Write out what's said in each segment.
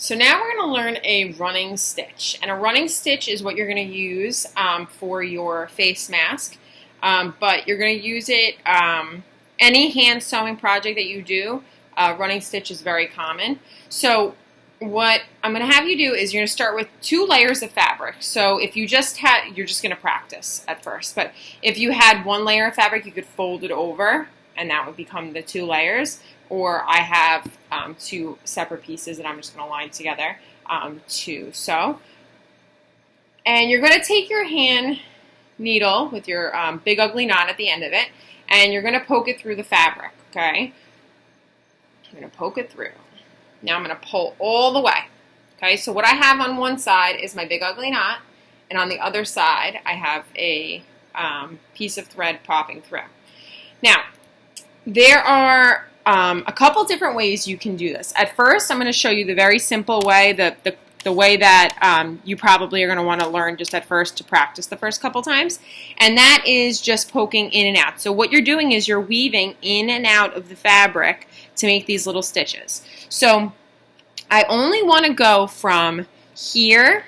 So now we're going to learn a running stitch. And a running stitch is what you're going to use for your face mask. But you're going to use it, any hand sewing project that you do, running stitch is very common. So what I'm going to have you do is you're going to start with 2 layers of fabric. So if you just had, you're just going to practice at first. But if you had 1 layer of fabric, you could fold it over and that would become the 2 layers. Or I have 2 separate pieces that I'm just going to line together to sew. And you're going to take your hand needle with your big ugly knot at the end of it, and you're going to poke it through the fabric, okay? You're going to poke it through. Now I'm going to pull all the way, okay? So what I have on one side is my big ugly knot, and on the other side I have a piece of thread popping through. Now, there are a couple different ways you can do this. At first, I'm going to show you the very simple way, the way that you probably are going to want to learn just at first to practice the first couple times, and that is just poking in and out. So what you're doing is you're weaving in and out of the fabric to make these little stitches. So I only want to go from here,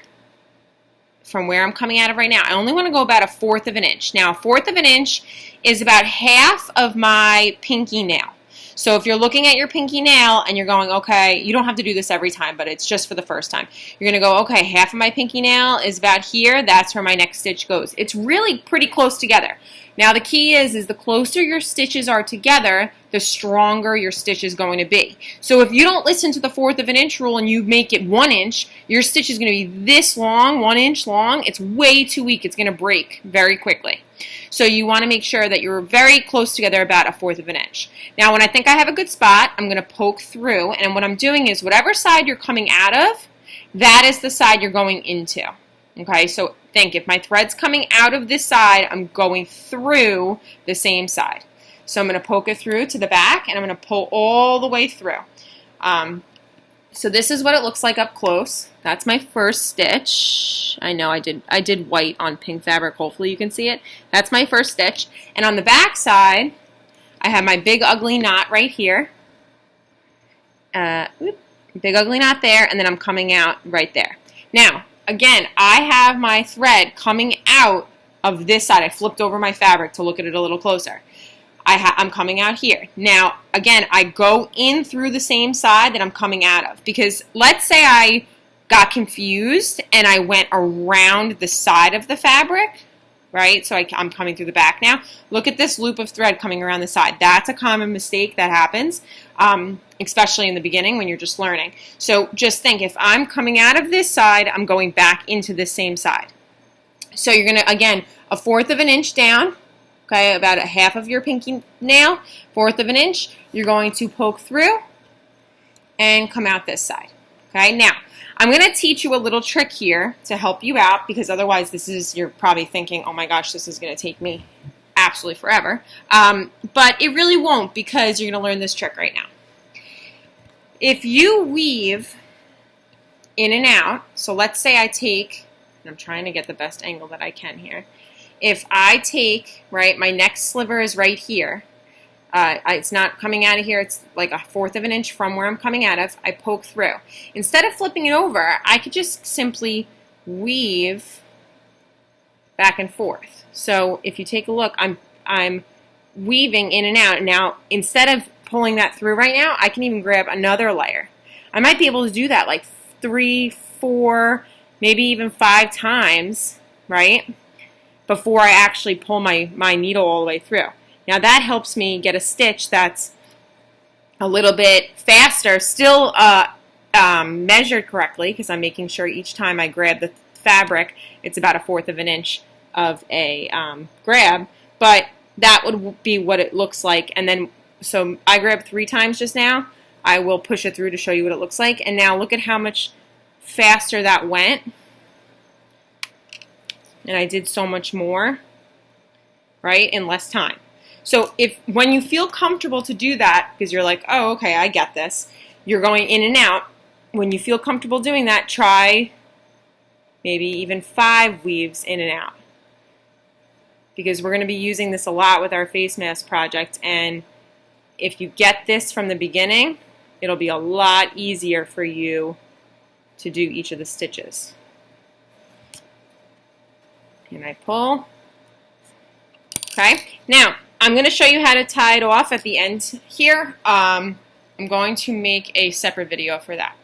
from where I'm coming out of right now, I only want to go about 1/4 of an inch. Now, 1/4 of an inch is about half of my pinky nail. So if you're looking at your pinky nail and you're going, okay, you don't have to do this every time, but it's just for the first time. You're going to go, okay, half of my pinky nail is about here. That's where my next stitch goes. It's really pretty close together. Now the key is the closer your stitches are together, the stronger your stitch is going to be. So if you don't listen to the 1/4 of an inch rule and you make it 1 inch, your stitch is going to be this long, 1 inch long. It's way too weak. It's going to break very quickly. So you want to make sure that you're very close together, about 1/4 of an inch. Now when I think I have a good spot, I'm going to poke through, and what I'm doing is whatever side you're coming out of, that is the side you're going into. Okay, so think, if my thread's coming out of this side, I'm going through the same side. So I'm going to poke it through to the back, and I'm going to pull all the way through. So this is what it looks like up close. That's my first stitch. I know I did white on pink fabric. Hopefully you can see it. That's my first stitch. And on the back side, I have my big ugly knot right here. Big ugly knot there, and then I'm coming out right there. Now, again, I have my thread coming out of this side. I flipped over my fabric to look at it a little closer. I'm coming out here. Now, again, I go in through the same side that I'm coming out of, because let's say I got confused and I went around the side of the fabric, right? So I'm coming through the back now. Look at this loop of thread coming around the side. That's a common mistake that happens, especially in the beginning when you're just learning. So just think, if I'm coming out of this side, I'm going back into this same side. So you're going to, again, 1/4 of an inch down, okay, about 1/2 of your pinky nail, 1/4 of an inch, you're going to poke through and come out this side. Okay, now I'm going to teach you a little trick here to help you out, because otherwise you're probably thinking, oh my gosh, this is going to take me absolutely forever. But it really won't, because you're going to learn this trick right now. If you weave in and out, so let's say I take, and I'm trying to get the best angle that I can here. If I take, right, my next sliver is right here. It's not coming out of here. It's like 1/4 of an inch from where I'm coming out of. I poke through. Instead of flipping it over, I could just simply weave back and forth. So if you take a look, I'm weaving in and out. Now, instead of pulling that through right now, I can even grab another layer. I might be able to do that like 3, 4, maybe even 5 times, right, before I actually pull my needle all the way through. Now that helps me get a stitch that's a little bit faster, still measured correctly, because I'm making sure each time I grab the fabric, it's about 1/4 of an inch of a grab, but that would be what it looks like. And then, so I grabbed 3 times just now. I will push it through to show you what it looks like. And now look at how much faster that went. And I did so much more, right, in less time. So when you feel comfortable to do that, because you're like, oh, okay, I get this, you're going in and out. When you feel comfortable doing that, try maybe even 5 weaves in and out, because we're going to be using this a lot with our face mask project. And if you get this from the beginning, it'll be a lot easier for you to do each of the stitches. And I pull. Okay, now I'm going to show you how to tie it off at the end here. I'm going to make a separate video for that.